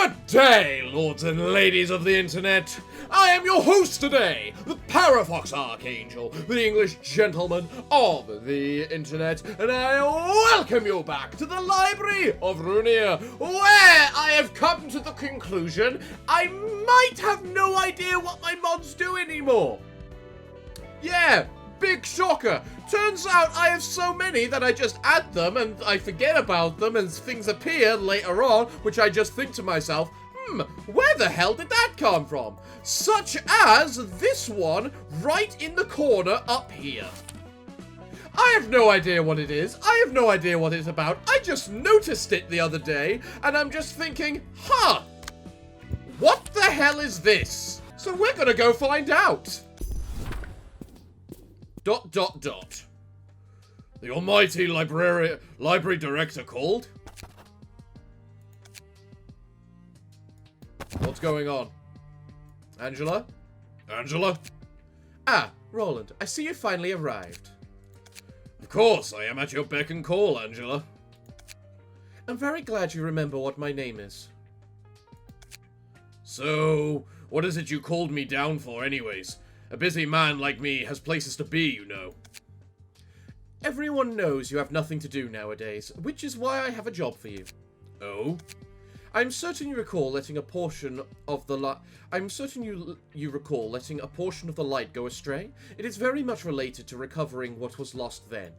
Good day, lords and ladies of the internet. I am your host today, the Parafox Archangel, the English gentleman of the internet, and I welcome you back to the Library of Ruina, where I have come to the conclusion I might have no idea what my mods do anymore. Yeah, big shocker. Turns out I have so many that I just add them and I forget about them and things appear later on, which I just think to myself, where the hell did that come from? Such as this one right in the corner up here. I have no idea what it is. I have no idea what it's about. I just noticed it the other day and I'm just thinking, what the hell is this? So we're gonna go find out. ... The almighty library director called? What's going on? Angela? Angela? Ah, Roland, I see you finally arrived. Of course, I am at your beck and call, Angela. I'm very glad you remember what my name is. So, what is it you called me down for anyways? A busy man like me has places to be, you know. Everyone knows you have nothing to do nowadays, which is why I have a job for you. Oh? I'm certain you recall letting a portion of the light... you recall letting a portion of the light go astray. It is very much related to recovering what was lost then.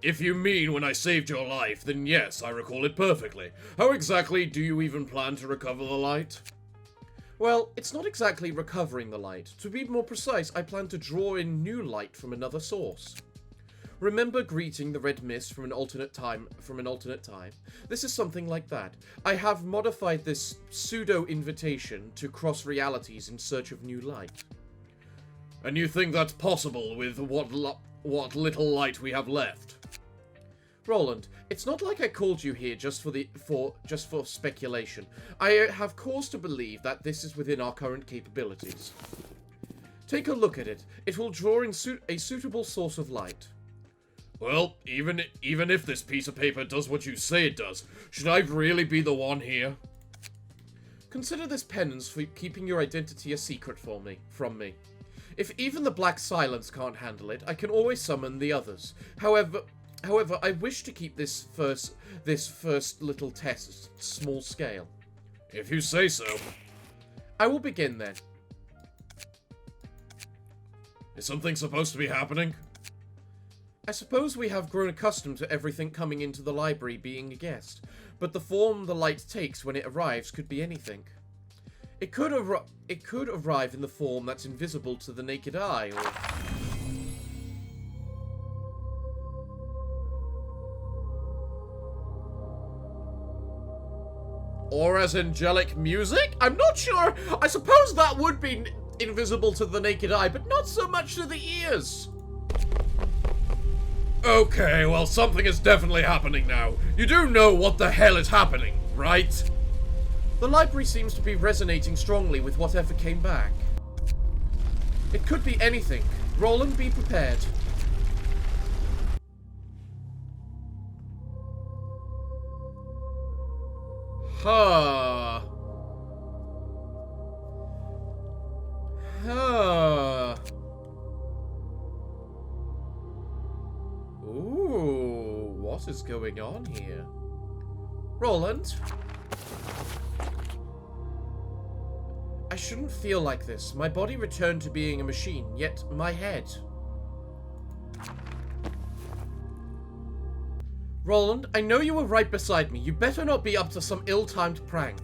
If you mean when I saved your life, then yes, I recall it perfectly. How exactly do you even plan to recover the light? Well, it's not exactly recovering the light. To be more precise, I plan to draw in new light from another source. Remember greeting the red mist from an alternate time? This is something like that. I have modified this pseudo-invitation to cross realities in search of new light. And you think that's possible with what little light we have left? Roland, it's not like I called you here just for speculation. I have cause to believe that this is within our current capabilities. Take a look at it. It will draw in a suitable source of light. Well, even if this piece of paper does what you say it does, should I really be the one here? Consider this penance for keeping your identity a secret from me. If even the Black Silence can't handle it, I can always summon the others. However, I wish to keep this first little test small scale. If you say so. I will begin then. Is something supposed to be happening? I suppose we have grown accustomed to everything coming into the library being a guest, but the form the light takes when it arrives could be anything. It could arrive in the form that's invisible to the naked eye, or as angelic music? I'm not sure. I suppose that would be invisible to the naked eye, but not so much to the ears. Okay, well, something is definitely happening now. You do know what the hell is happening, right? The library seems to be resonating strongly with whatever came back. It could be anything. Roland, be prepared. Ooh, what is going on here? Roland? I shouldn't feel like this. My body returned to being a machine, yet my head... Roland, I know you were right beside me. You better not be up to some ill-timed prank.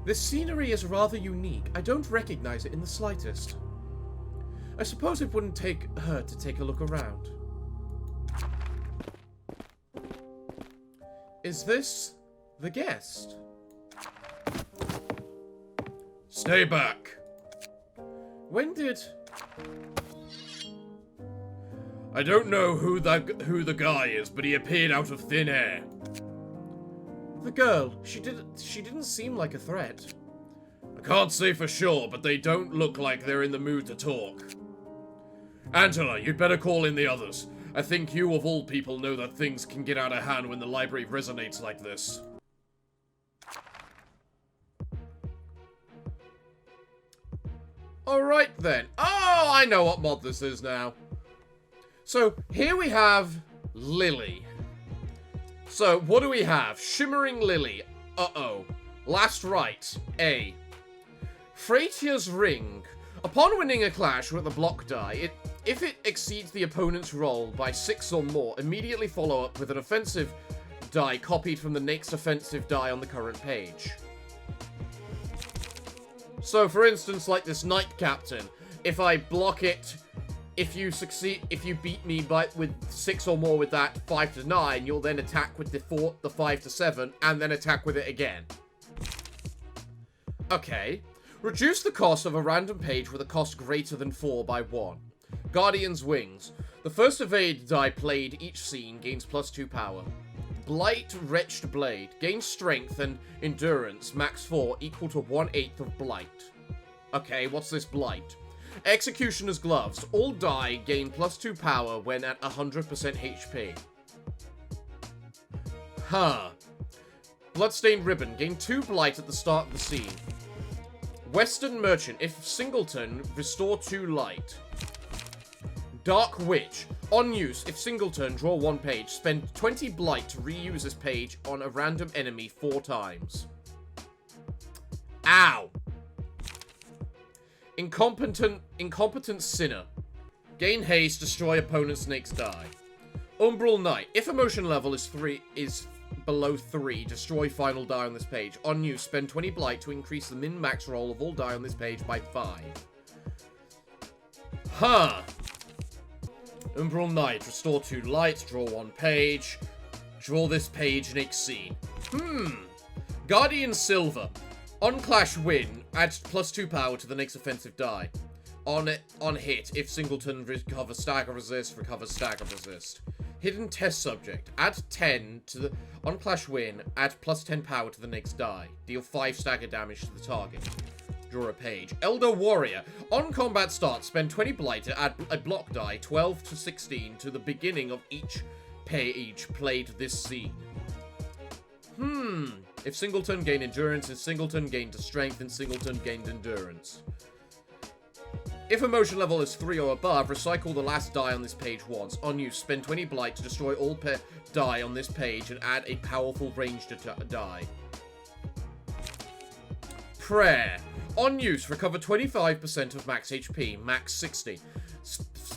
This scenery is rather unique. I don't recognize it in the slightest. I suppose it wouldn't take her to take a look around. Is this the guest? Stay back. When did... I don't know who the guy is, but he appeared out of thin air. The girl, she didn't seem like a threat. I can't say for sure, but they don't look like they're in the mood to talk. Angela, you'd better call in the others. I think you, of all people, know that things can get out of hand when the library resonates like this. Alright then. Oh, I know what mod this is now. So, here we have Lily. So, what do we have? Shimmering Lily. Uh-oh. Last right. A. Freyr's Ring. Upon winning a clash with a block die, if it exceeds the opponent's roll by 6 or more, immediately follow up with an offensive die copied from the next offensive die on the current page. So, for instance, like this Knight Captain, if I block it, if you beat me with 6 or more with that 5 to 9, you'll then attack with the 5 to 7, and then attack with it again. Okay. Reduce the cost of a random page with a cost greater than 4 by 1. Guardian's Wings. The first evade die played each scene gains +2 power. Blight Wretched Blade. Gains strength and endurance, max 4, equal to 1/8 of Blight. Okay, what's this Blight? Executioner's Gloves. All die gain +2 power when at 100% HP. Huh. Bloodstained Ribbon. Gain 2 Blight at the start of the scene. Western Merchant. If singleton, restore 2 light. Dark Witch. On use, if singleton, draw 1 page. Spend 20 blight to reuse this page on a random enemy 4 times. Ow! Incompetent Sinner. Gain haste, destroy opponent's next die. Umbral Knight. If emotion level is below 3, destroy final die on this page. On use, spend 20 blight to increase the min-max roll of all die on this page by 5. Huh. Umbral Knight. Restore 2 light, draw 1 page. Draw this page next scene. Guardian Silver. On clash win, add +2 power to the next offensive die. On hit, if singleton recovers stagger resist, recovers stagger resist. Hidden test subject. Add 10 to the... On clash win, add +10 power to the next die. Deal 5 stagger damage to the target. Draw a page. Elder Warrior. On combat start, spend 20 blight to add a block die, 12 to 16, to the beginning of each page played this scene. If singleton gained endurance, if singleton gained strength, and singleton gained endurance. If emotion level is 3 or above, recycle the last die on this page once. On use, spend 20 blight to destroy all die on this page and add a powerful ranged die. Prayer. On use, recover 25% of max HP, max 60.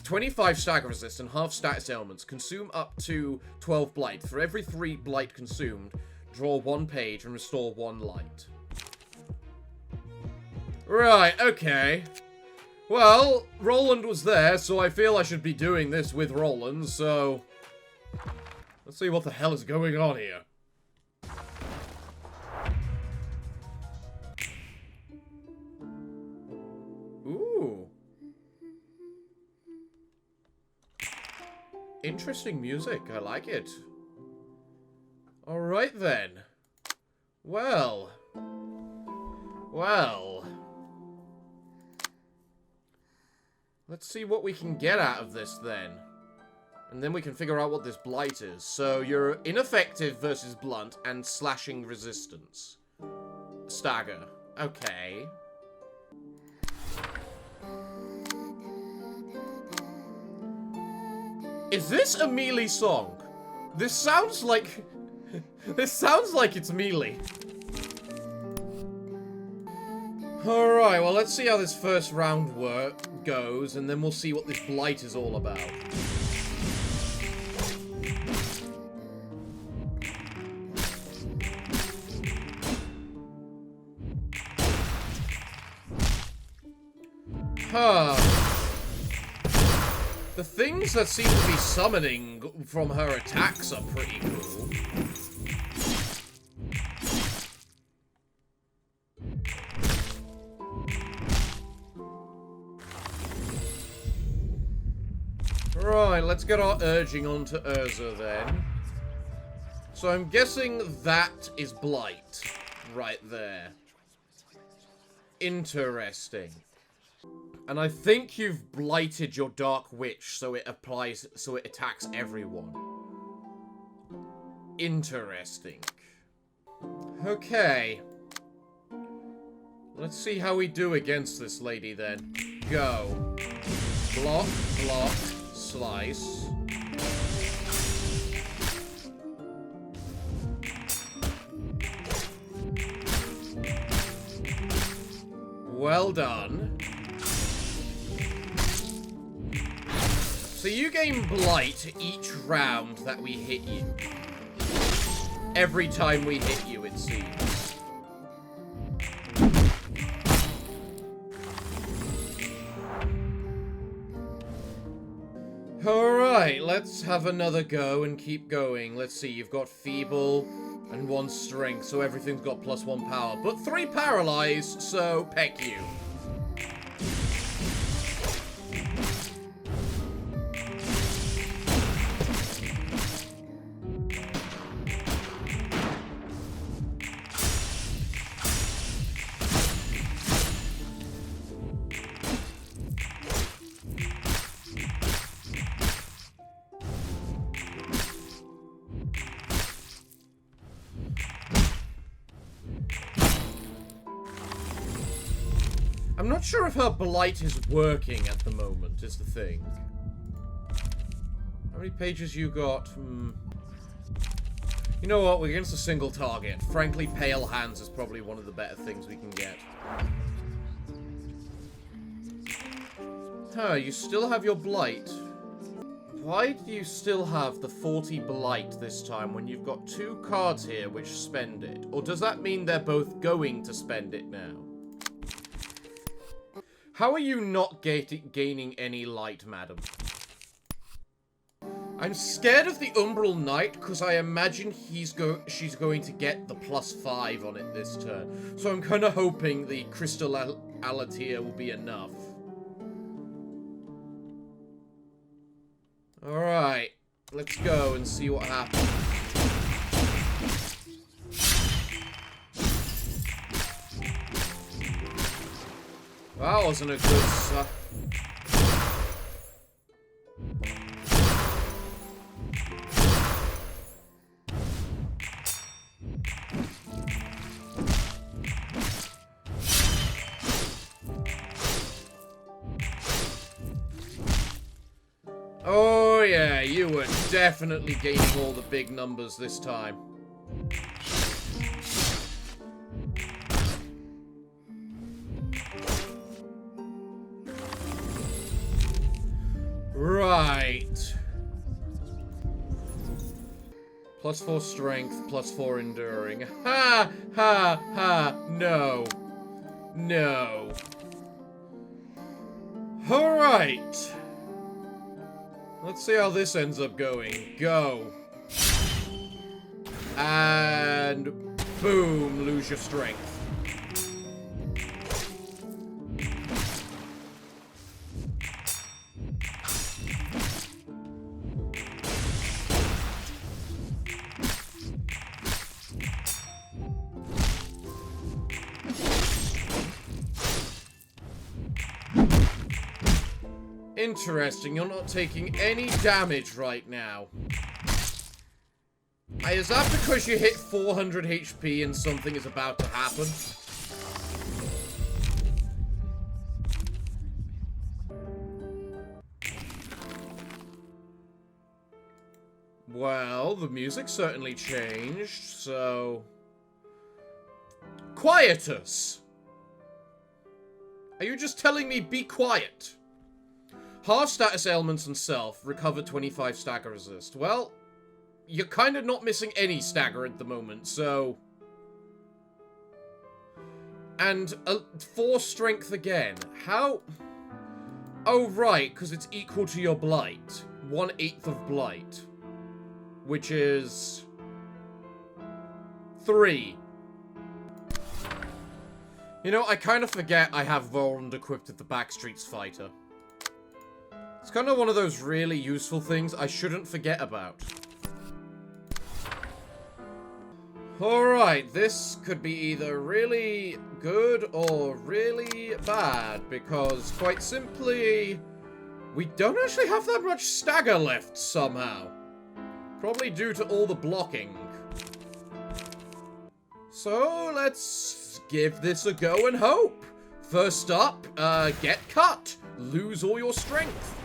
25 stagger resist and half status ailments. Consume up to 12 blight. For every 3 blight consumed, draw 1 page and restore 1 light. Right, okay. Well, Roland was there, so I feel I should be doing this with Roland, so... Let's see what the hell is going on here. Ooh. Interesting music, I like it. Alright then. Well. Let's see what we can get out of this then. And then we can figure out what this blight is. So you're ineffective versus blunt and slashing resistance. Stagger. Okay. Is this a Melee song? This sounds like... This sounds like it's Melee. Alright, well, let's see how this first round goes, and then we'll see what this blight is all about. Huh. The things that seem to be summoning from her attacks are pretty cool. Right, let's get our urging on to Urza then. So I'm guessing that is Blight. Right there. Interesting. And I think you've blighted your Dark Witch so it attacks everyone. Interesting. Okay. Let's see how we do against this lady then. Go. Block, block, slice. Well done. So you gain Blight each round that we hit you. Every time we hit you, it seems. Alright, let's have another go and keep going. Let's see, you've got Feeble and 1 Strength, so everything's got +1 power. But 3 Paralyze, so peck you. I'm not sure if her Blight is working at the moment, is the thing. How many pages you got? You know what, we're against a single target. Frankly, Pale Hands is probably one of the better things we can get. Huh, you still have your Blight. Why do you still have the 40 Blight this time when you've got 2 cards here which spend it? Or does that mean they're both going to spend it now? How are you not gaining any light, madam? I'm scared of the Umbral Knight because I imagine she's going to get the +5 on it this turn. So I'm kind of hoping the Crystal Alatia will be enough. Alright, let's go and see what happens. That wasn't a good Oh yeah, you were definitely gaining all the big numbers this time. Right. +4 strength, +4 enduring. Ha! Ha! Ha! No. No. Alright. Let's see how this ends up going. Go. And boom, lose your strength. Interesting, you're not taking any damage right now. Is that because you hit 400 HP and something is about to happen? Well, the music certainly changed, so... Quietus! Are you just telling me be quiet? Half status ailments and self, recover 25 stagger resist. Well, you're kind of not missing any stagger at the moment, so... And 4 strength again. How... Oh, right, because it's equal to your blight. 1/8 of blight. Which is... 3. You know, I kind of forget I have Voland equipped at the Backstreets Fighter. It's kind of one of those really useful things I shouldn't forget about. Alright, this could be either really good or really bad, because, quite simply, we don't actually have that much stagger left, somehow. Probably due to all the blocking. So, let's give this a go and hope. First up, get cut. Lose all your strength.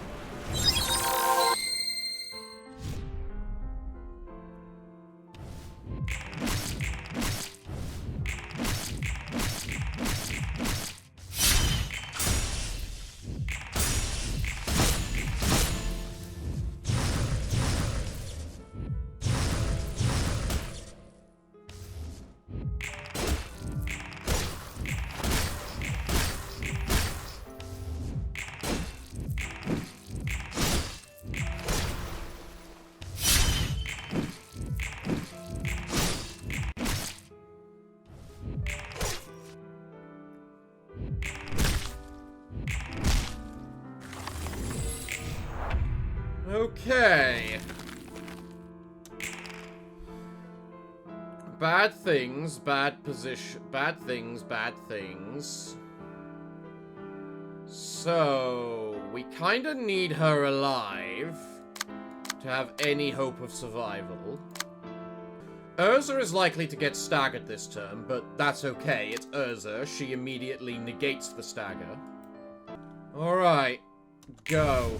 Okay. Bad things, bad position, bad things, bad things. So, we kinda need her alive to have any hope of survival. Urza is likely to get staggered this turn, but that's okay. It's Urza. She immediately negates the stagger. Alright. Go.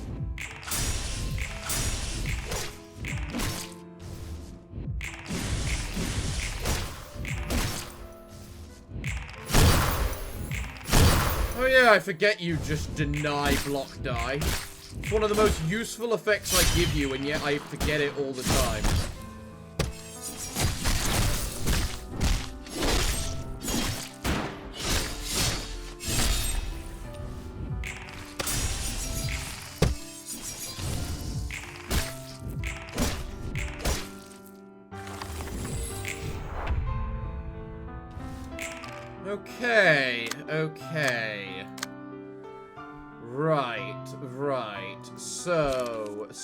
Oh yeah, I forget you just deny block die. It's one of the most useful effects I give you, and yet I forget it all the time. Okay, okay. Right. So.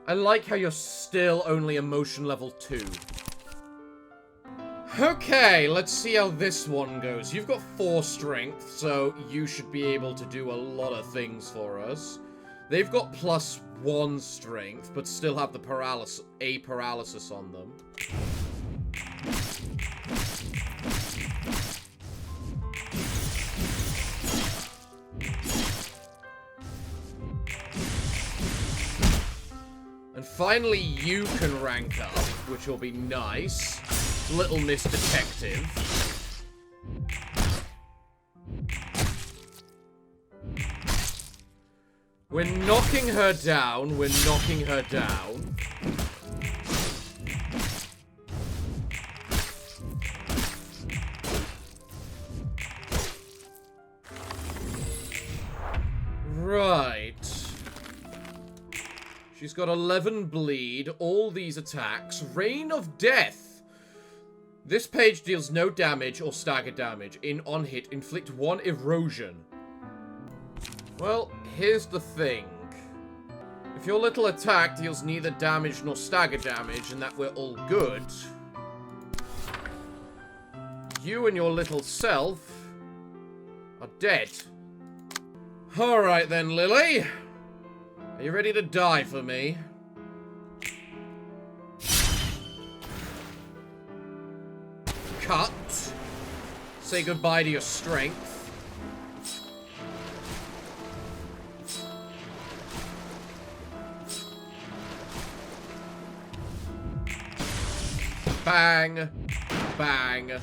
I like how you're still only emotion level 2. Okay, let's see how this one goes. You've got 4 strength, so you should be able to do a lot of things for us. They've got +1 strength, but still have the paralysis on them. And finally, you can rank up, which will be nice. Little Miss Detective. We're knocking her down. Right. She's got 11 bleed, all these attacks. Rain of Death. This page deals no damage or stagger damage. On hit, inflict 1 erosion. Well, here's the thing. If your little attack deals neither damage nor stagger damage, and that we're all good, you and your little self are dead. Alright then, Lily. Are you ready to die for me? Cut. Say goodbye to your strength. Bang. Bang.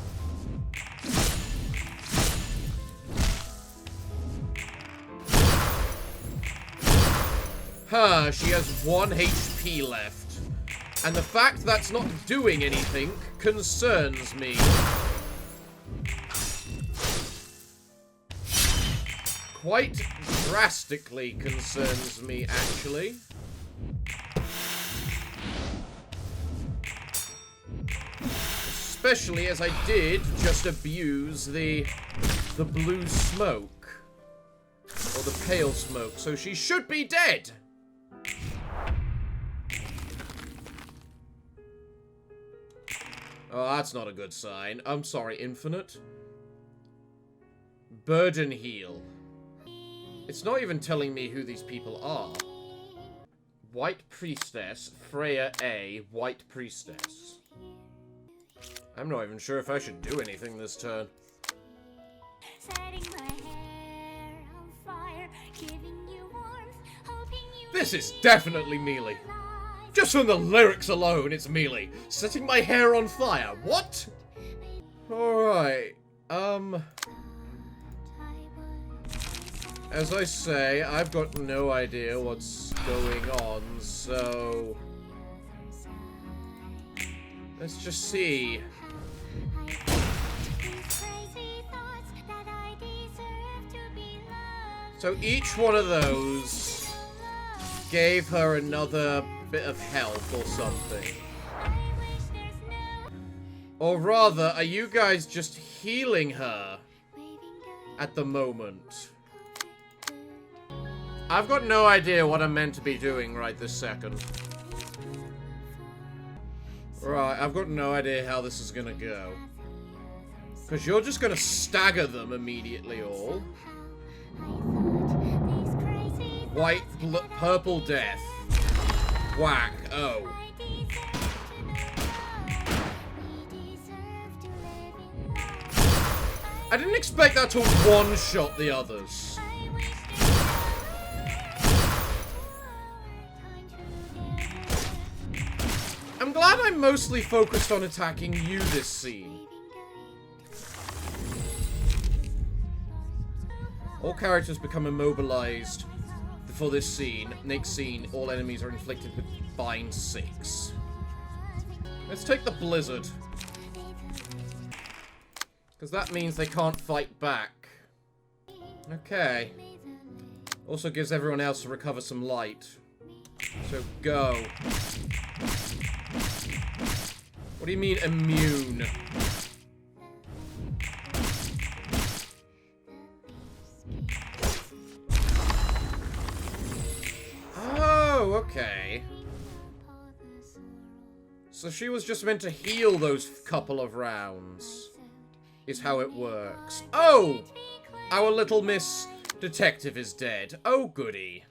She has 1 HP left. And the fact that's not doing anything concerns me. Quite drastically concerns me, actually. Especially as I did just abuse the blue smoke. Or the pale smoke, so she should be dead! Oh, that's not a good sign. I'm sorry, Infinite. Burden Heal. It's not even telling me who these people are. White Priestess, Freya A, White Priestess. I'm not even sure if I should do anything this turn. This is definitely melee. Just from the lyrics alone, it's melee. Setting my hair on fire. What? Alright. As I say, I've got no idea what's going on, so... let's just see. So each one of those gave her another bit of health or something. Or rather, are you guys just healing her at the moment? I've got no idea what I'm meant to be doing right this second. Right, I've got no idea how this is gonna go. Because you're just gonna stagger them immediately all. White, purple death. Whack. Oh. I didn't expect that to one-shot the others. I'm glad I'm mostly focused on attacking you this scene. All characters become immobilized for this scene. Next scene, all enemies are inflicted with Bind 6. Let's take the Blizzard. Because that means they can't fight back. Okay. Also gives everyone else to recover some light. So, go. What do you mean, immune? Oh, okay. So she was just meant to heal those couple of rounds. Is how it works. Oh! Our little Miss Detective is dead. Oh, goody.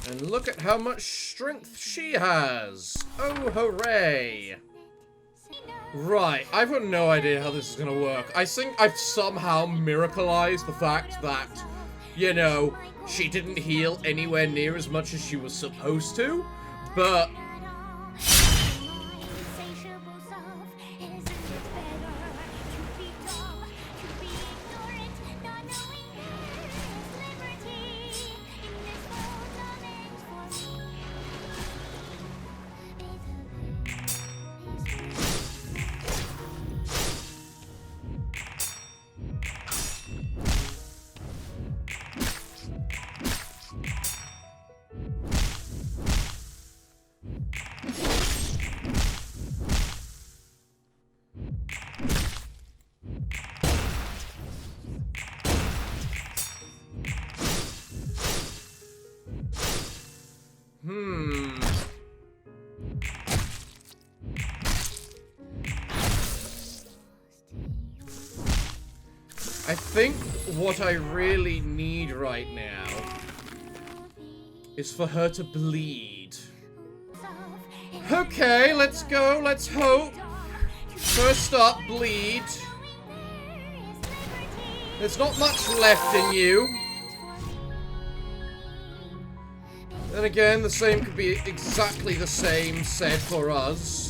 And look at how much strength she has. Oh, hooray. Right, I've got no idea how this is gonna work. I think I've somehow miracleized the fact that, you know, she didn't heal anywhere near as much as she was supposed to, but... I think what I really need right now is for her to bleed. Okay, let's go, let's hope. First up, bleed. There's not much left in you. Then again, the same could be exactly the same said for us.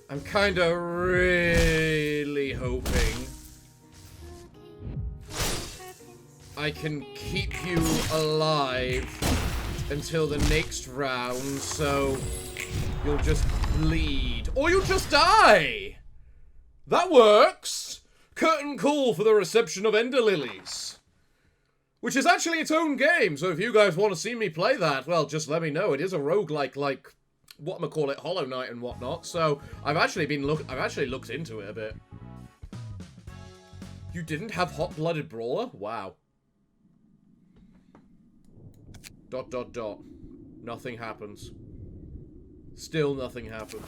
I'm kinda really hoping I can keep you alive until the next round, so you'll just bleed. Or you'll just die! That works! curtain call for the reception of Ender Lilies. Which is actually its own game, so if you guys want to see me play that, well, just let me know. It is a roguelike, like, whatchamacallit, Hollow Knight and whatnot, so I've actually looked into it a bit. You didn't have Hot-Blooded Brawler? Wow. ... Nothing happens. Still nothing happens.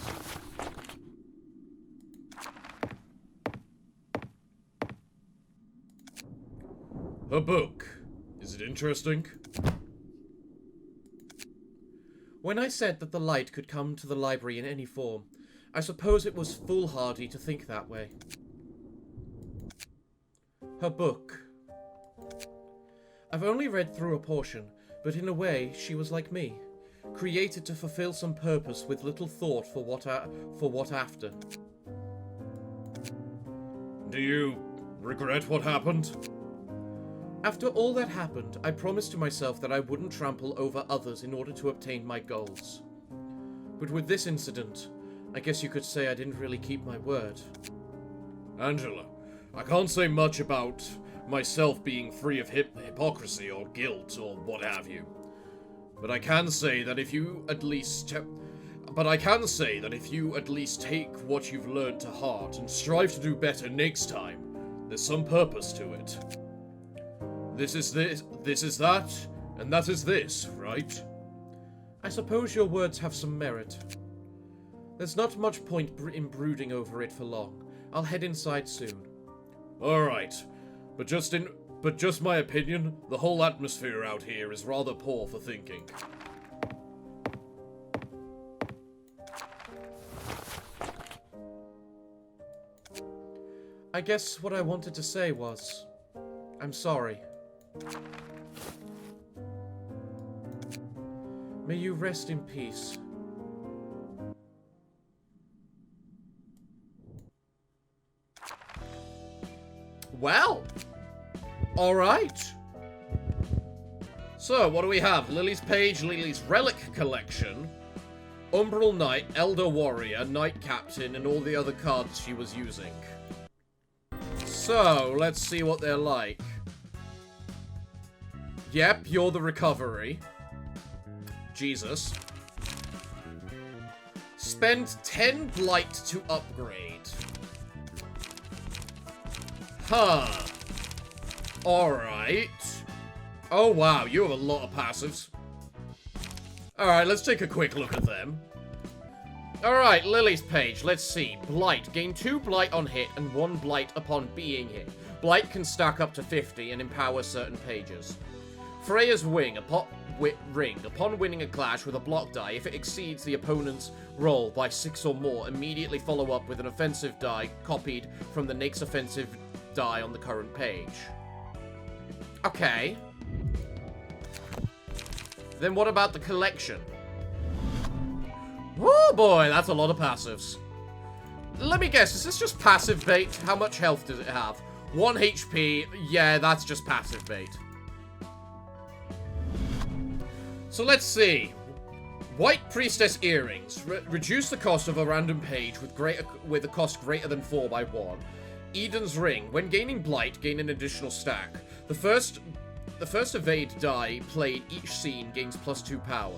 Her book. Is it interesting? When I said that the light could come to the library in any form, I suppose it was foolhardy to think that way. Her book. I've only read through a portion, but in a way, she was like me, created to fulfill some purpose with little thought for what after. Do you regret what happened? After all that happened, I promised to myself that I wouldn't trample over others in order to obtain my goals. But with this incident, I guess you could say I didn't really keep my word. Angela, I can't say much about myself being free of hypocrisy or guilt or what have you. But I can say that if you at least take what you've learned to heart and strive to do better next time, there's some purpose to it. This is that, and that is this, right? I suppose your words have some merit. There's not much point in brooding over it for long. I'll head inside soon. Alright, but just my opinion, the whole atmosphere out here is rather poor for thinking. I guess what I wanted to say was, I'm sorry. May you rest in peace. Well, alright. So, what do we have? Lily's Page, Lily's Relic Collection, Umbral Knight, Elder Warrior, Knight Captain, and all the other cards she was using. So, let's see what they're like. Yep, you're the recovery. Jesus. Spend 10 blight to upgrade. Huh. Alright. Oh wow, you have a lot of passives. Alright, let's take a quick look at them. Alright, Lily's Page, let's see. Blight. Gain 2 blight on hit and 1 blight upon being hit. Blight can stack up to 50 and empower certain pages. Freya's Ring. Upon winning a clash with a block die, if it exceeds the opponent's roll by 6 or more, immediately follow up with an offensive die copied from the next offensive die on the current page. Okay. Then what about the collection? Oh boy, that's a lot of passives. Let me guess, is this just passive bait? How much health does it have? 1 HP. Yeah, that's just passive bait. So let's see. White Priestess Earrings. Reduce the cost of a random page with a cost greater than 4 by 1. Eden's Ring. When gaining Blight, gain an additional stack. The first evade die played each scene gains +2 power.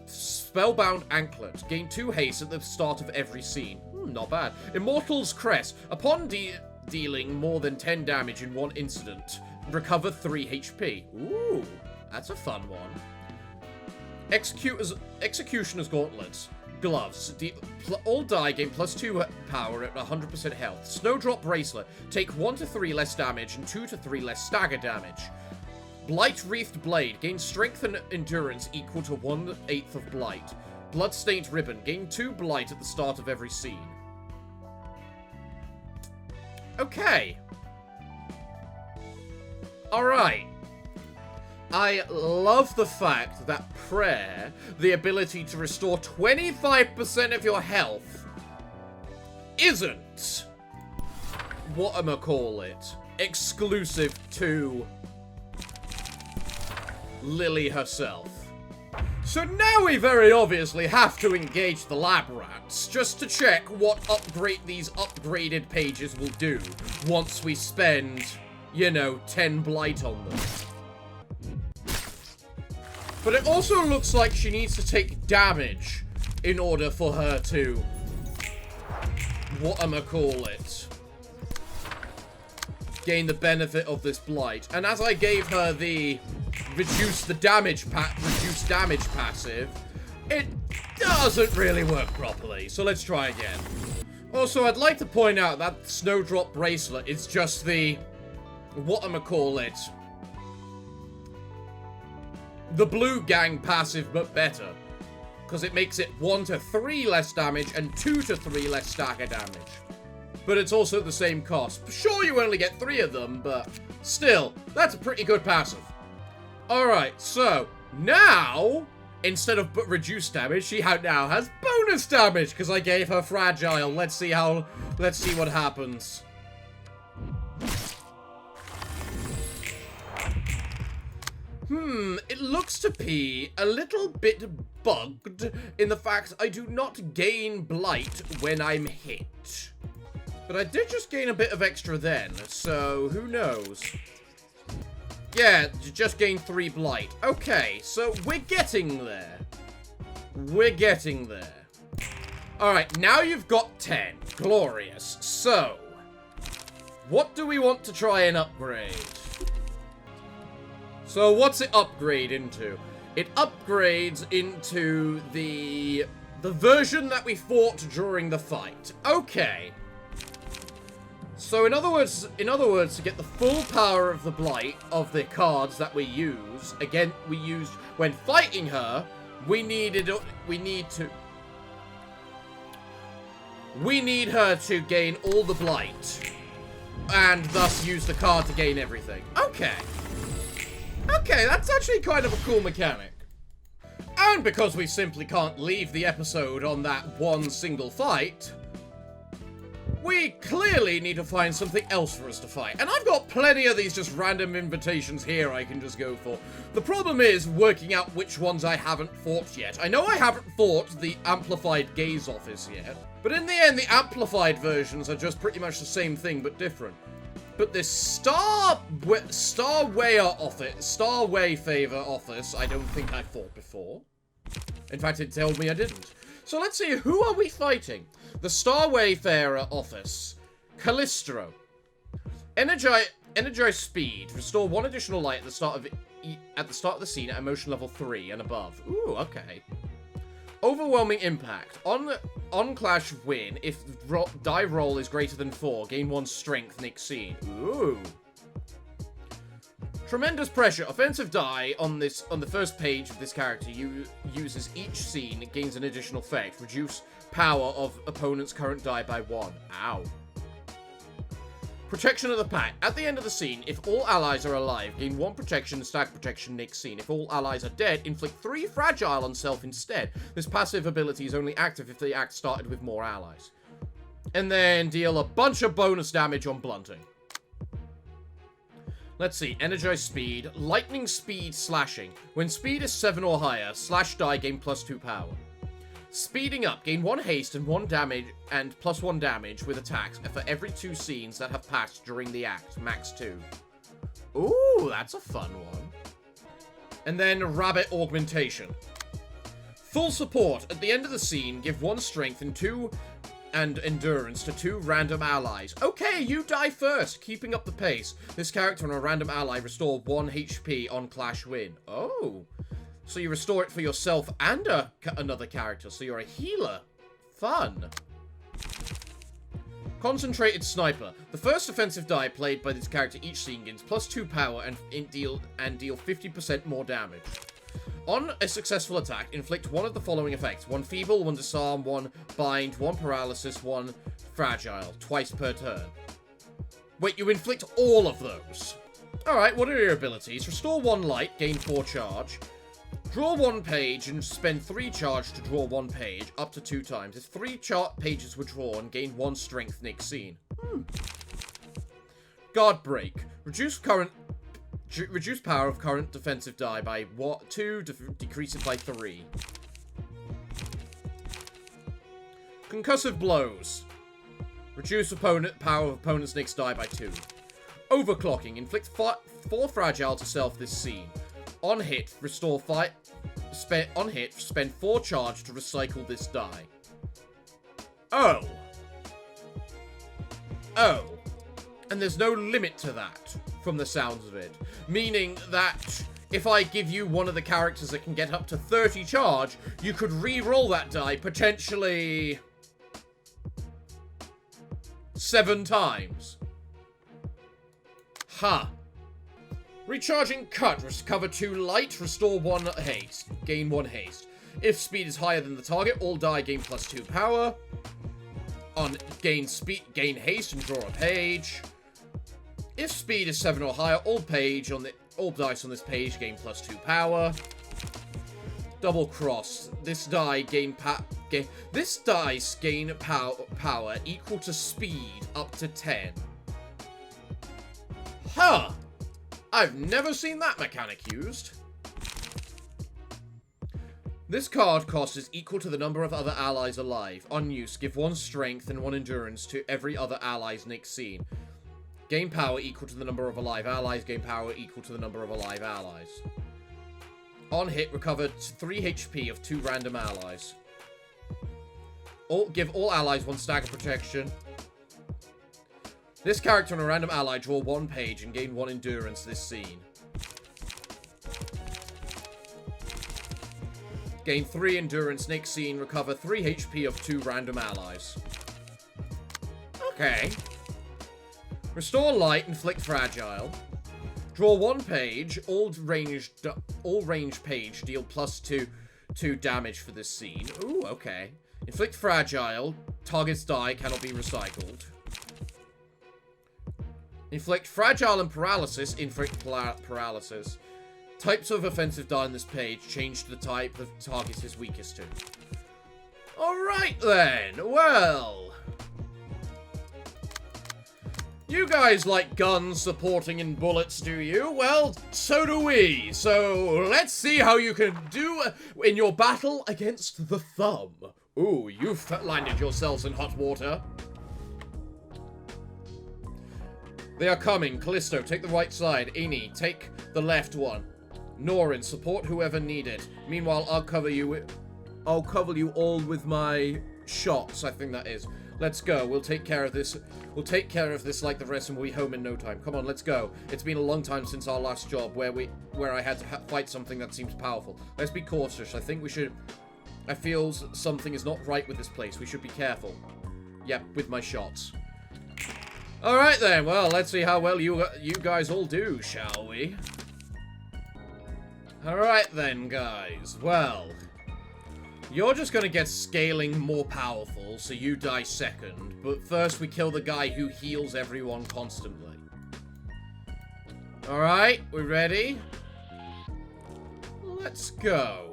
Spellbound Anklet. Gain 2 haste at the start of every scene. Not bad. Immortal's Crest. Upon dealing more than 10 damage in one incident, recover 3 HP. Ooh, that's a fun one. Executioner's Gauntlets. Gloves. All die gain +2 power at 100% health. Snowdrop Bracelet. Take 1 to 3 less damage and 2 to 3 less stagger damage. Blight Wreathed Blade. Gain strength and endurance equal to 1/8 of Blight. Bloodstained Ribbon. Gain 2 Blight at the start of every scene. Okay. Alright. I love the fact that Prayer, the ability to restore 25% of your health, isn't, exclusive to Lily herself. So now we very obviously have to engage the lab rats, just to check what these upgraded pages will do once we spend, you know, 10 blight on them. But it also looks like she needs to take damage in order for her to, gain the benefit of this blight. And as I gave her the reduce damage passive, it doesn't really work properly. So let's try again. Also, I'd like to point out that Snowdrop bracelet is just the the blue gang passive, but better. Because it makes it 1 to 3 less damage and 2 to 3 less stagger damage. But it's also the same cost. Sure, you only get 3 of them, but still, that's a pretty good passive. Alright, so now, instead of reduced damage, she now has bonus damage because I gave her fragile. Let's see what happens. It looks to be a little bit bugged in the fact I do not gain blight when I'm hit. But I did just gain a bit of extra then, so who knows? Yeah, just gained 3 blight. Okay, so we're getting there. We're getting there. Alright, now you've got 10. Glorious. So, what do we want to try and upgrade? So, what's it upgrade into? It upgrades into the version that we fought during the fight. Okay. So, in other words, to get the full power of the blight of the cards that we use, again, we used when fighting her, we need her to gain all the blight, and thus use the card to gain everything. Okay. Okay, that's actually kind of a cool mechanic. And because we simply can't leave the episode on that one single fight, we clearly need to find something else for us to fight. And I've got plenty of these just random invitations here I can just go for. The problem is working out which ones I haven't fought yet. I know I haven't fought the Amplified Gaze Office yet, but in the end, the Amplified versions are just pretty much the same thing, but different. But this Star Wayfarer office, I don't think I fought before. In fact, it told me I didn't. So let's see, who are we fighting? The Star Wayfarer office. Callistro. Energize speed. Restore 1 additional light at the start of the scene at emotion level 3 and above. Ooh, okay. Overwhelming impact. On clash win, if die roll is greater than 4, gain 1 strength next scene. Ooh. Tremendous pressure. Offensive die on the first page of this character uses each scene, gains an additional effect. Reduce power of opponent's current die by 1. Ow. Protection of the pack. At the end of the scene, if all allies are alive, gain 1 protection, stag protection next scene. If all allies are dead, inflict 3 fragile on self instead. This passive ability is only active if the act started with more allies. And then deal a bunch of bonus damage on blunting. Let's see. Energize speed. Lightning speed slashing. When speed is 7 or higher, slash die gain +2 power. Speeding up, gain 1 haste and 1 damage and +1 damage with attacks for every 2 scenes that have passed during the act, max 2. Ooh, that's a fun one. And then rabbit augmentation. Full support. At the end of the scene, give 1 strength and 2 and endurance to 2 random allies. Okay, you die first, keeping up the pace. This character and a random ally restore 1 HP on clash win. Oh. So you restore it for yourself and another character, so you're a healer. Fun. Concentrated Sniper. The first offensive die played by this character each scene gains +2 power and deal 50% more damage. On a successful attack, inflict 1 of the following effects. 1 feeble, 1 disarm, 1 bind, 1 paralysis, 1 fragile. Twice per turn. Wait, you inflict all of those. Alright, what are your abilities? Restore 1 light, gain 4 charge. Draw 1 page and spend 3 charge to draw 1 page, up to 2 times. If 3 pages were drawn, gain 1 strength next scene. Guard break. Reduce current Reduce power of current defensive die by 2, decrease it by 3. Concussive blows. Reduce power of opponent's next die by 2. Overclocking. Inflict 4 fragile to self this scene. On hit, restore 5. On hit, spend 4 charge to recycle this die. Oh. Oh. And there's no limit to that, from the sounds of it. Meaning that if I give you one of the characters that can get up to 30 charge, you could re-roll that die potentially 7 times. Huh. Recharging cut. Recover 2 light. Restore 1 haste. Gain 1 haste. If speed is higher than the target, all die gain +2 power. On gain haste and draw a page. If speed is 7 or higher, all dice on this page gain +2 power. Double cross. This die this dice gain power equal to speed up to 10. Huh. I've never seen that mechanic used. This card cost is equal to the number of other allies alive. On use, give 1 strength and 1 endurance to every other ally's next scene. Gain power equal to the number of alive allies. Gain power equal to the number of alive allies. On hit, recover 3 HP of 2 random allies. Give all allies 1 stack of protection. This character and a random ally draw 1 page and gain 1 endurance this scene. Gain 3 endurance next scene. Recover 3 HP of 2 random allies. Okay. Restore light. Inflict fragile. Draw 1 page. All range page deal +2 damage for this scene. Ooh, okay. Inflict fragile. Target's die cannot be recycled. Inflict fragile and paralysis. Inflict paralysis. Types of offensive die on this page change to the type the target is weakest to. Alright then, well. You guys like guns, supporting, and bullets, do you? Well, so do we. So, let's see how you can do in your battle against the Thumb. Ooh, you've landed yourselves in hot water. They are coming. Callisto, take the right side. Amy, take the left one. Norin, support whoever needed. Meanwhile, I'll cover you all with my shots, I think that is. Let's go. We'll take care of this. We'll take care of this like the rest and we'll be home in no time. Come on, let's go. It's been a long time since our last job where I had to fight something that seems powerful. Let's be cautious. I think we should... I feel something is not right with this place. We should be careful. Yep, with my shots. Alright then, well, let's see how well you guys all do, shall we? Alright then, guys. Well, you're just gonna get scaling more powerful, so you die second. But first we kill the guy who heals everyone constantly. Alright, we ready? Let's go.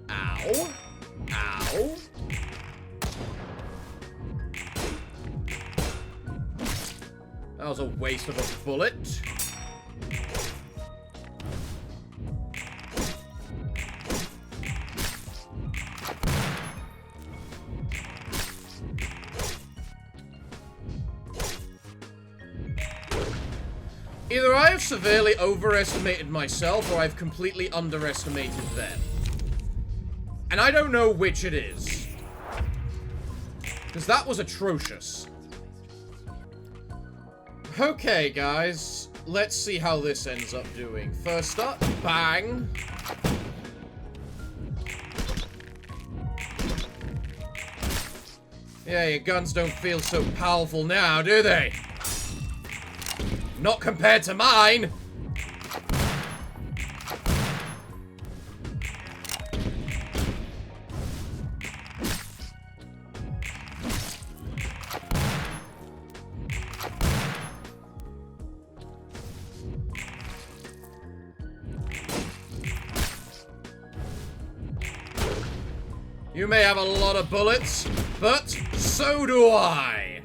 Ow. Ow. That was a waste of a bullet. Either I have severely overestimated myself or I've completely underestimated them. And I don't know which it is. Because that was atrocious. Okay, guys. Let's see how this ends up doing. First up, bang. Yeah, your guns don't feel so powerful now, do they? Not compared to mine! You may have a lot of bullets, but so do I.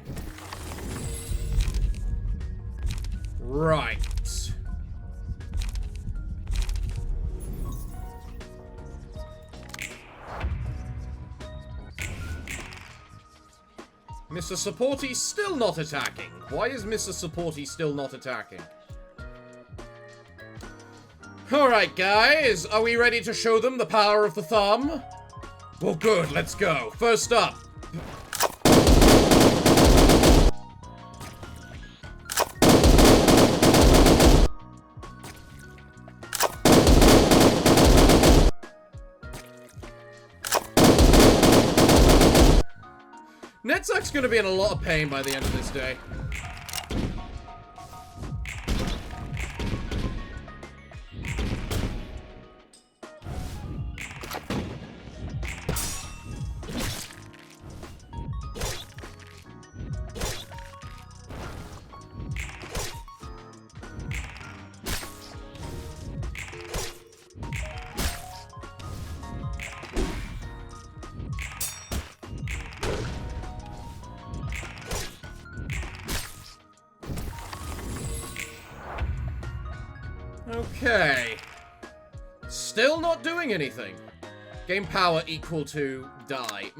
Right. Mr. Supporty still not attacking. Why is Mr. Supporty still not attacking? Alright, guys. Are we ready to show them the power of the thumb? Well, good. Let's go. First up. Netzak's gonna be in a lot of pain by the end of this day. Okay. Still not doing anything. Game power equal to die.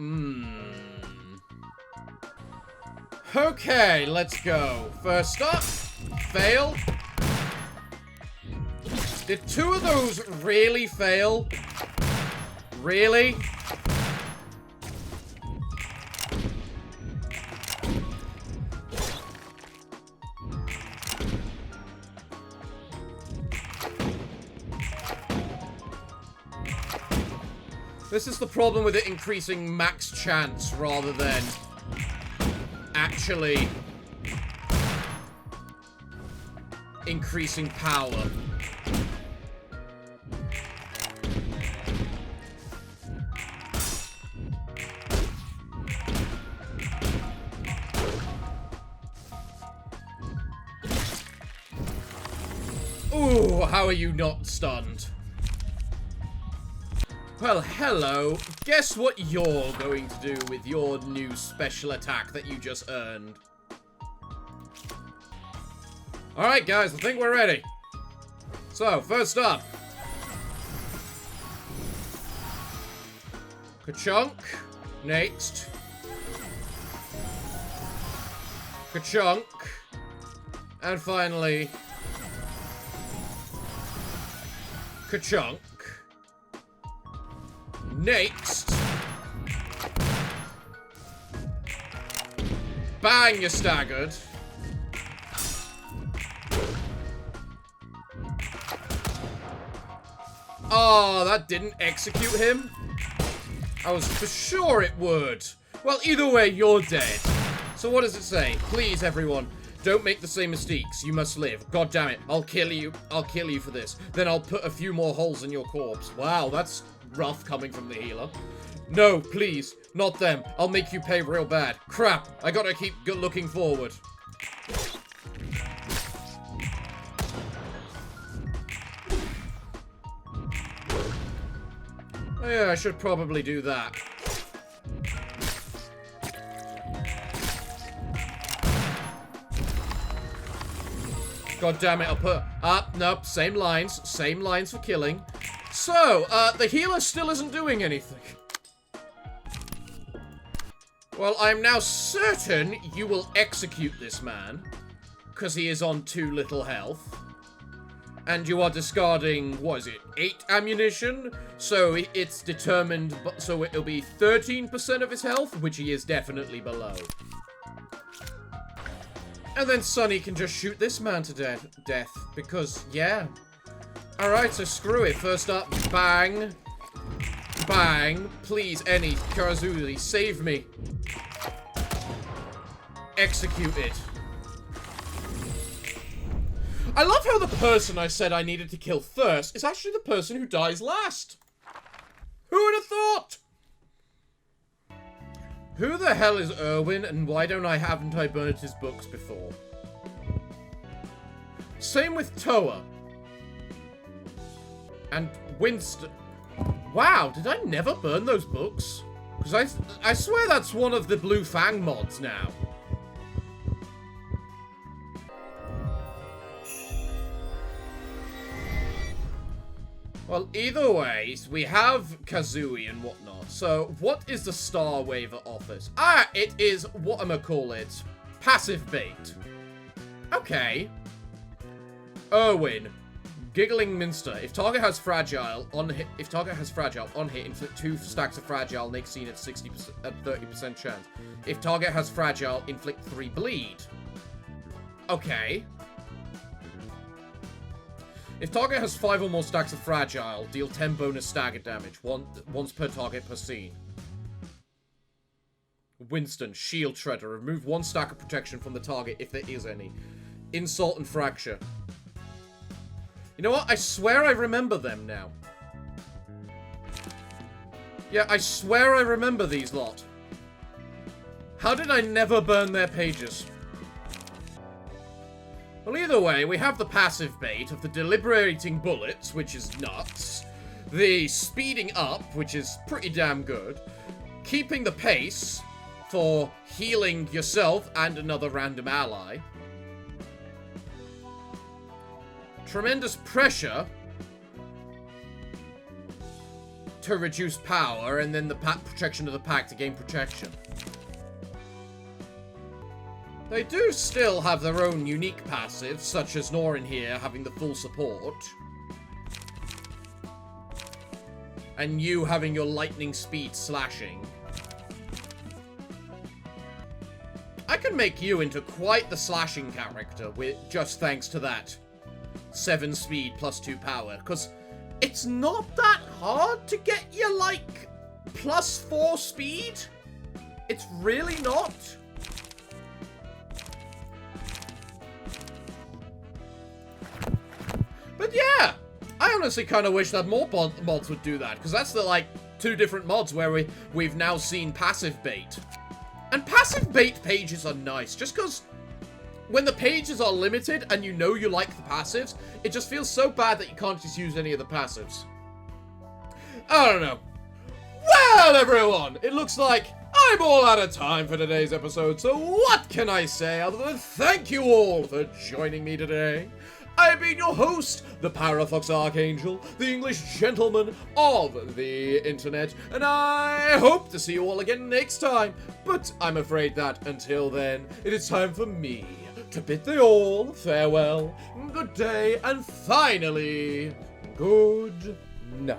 Okay, let's go. First up, fail. Did two of those really fail? Really? This is the problem with it increasing max chance rather than actually increasing power. Ooh, how are you not stunned? Well, hello. Guess what you're going to do with your new special attack that you just earned. Alright, guys, I think we're ready. So, first up. Ka-chunk. Next. Ka-chunk. And finally... Ka-chunk. Next. Bang, you're staggered. Oh, that didn't execute him? I was for sure it would. Well, either way, you're dead. So what does it say? Please, everyone, don't make the same mistakes. You must live. God damn it. I'll kill you. I'll kill you for this. Then I'll put a few more holes in your corpse. Wow, that's rough coming from the healer. No, please, not them. I'll make you pay real bad. Crap, I gotta keep looking forward. Oh, yeah, I should probably do that. God damn it, I'll put up, nope, same lines for killing. So, the healer still isn't doing anything. Well, I'm now certain you will execute this man, because he is on 2 little health. And you are discarding, what is it, 8 ammunition? So it's determined, so it'll be 13% of his health, which he is definitely below. And then Sonny can just shoot this man to death, because, yeah. Alright, so screw it. First up, bang. Bang. Please, any Karazuli, save me. Execute it. I love how the person I said I needed to kill first is actually the person who dies last. Who would have thought? Who the hell is Erwin, and why haven't I burned his books before? Same with Toa. And Winston. Wow, did I never burn those books? Because I swear that's one of the Blue Fang mods now. Well, either way, we have Kazooie and whatnot. So, what is the Star Wayfarer office? Ah, it is, whatchamacallit, passive bait. Okay. Erwin. Giggling Minster. If target has fragile, on hit, inflict 2 stacks of fragile, next scene at 30% chance. If target has fragile, inflict 3 bleed. Okay. If target has 5 or more stacks of fragile, deal 10 bonus stagger damage, once per target per scene. Winston, Shield Shredder. Remove 1 stack of protection from the target if there is any. Insult and Fracture. You know what? I swear I remember them now. Yeah, I swear I remember these lot. How did I never burn their pages? Well, either way, we have the passive bait of the deliberating bullets, which is nuts. The speeding up, which is pretty damn good. Keeping the pace for healing yourself and another random ally. Tremendous pressure to reduce power, and then the protection of the pack to gain protection. They do still have their own unique passives, such as Norin here having the full support. And you having your lightning speed slashing. I can make you into quite the slashing character with just thanks to that 7 speed plus 2 power, because it's not that hard to get you, like, plus 4 speed. It's really not. But yeah, I honestly kind of wish that more mods would do that, because that's the, like, 2 different mods where we've now seen passive bait. And passive bait pages are nice, just because when the pages are limited and you know you like the passives, it just feels so bad that you can't just use any of the passives. I don't know. Well, everyone, it looks like I'm all out of time for today's episode, so what can I say other than thank you all for joining me today. I've been your host, the Parafox Archangel, the English gentleman of the internet, and I hope to see you all again next time. But I'm afraid that, until then, it is time for me to bid thee all farewell, good day, and finally, good night.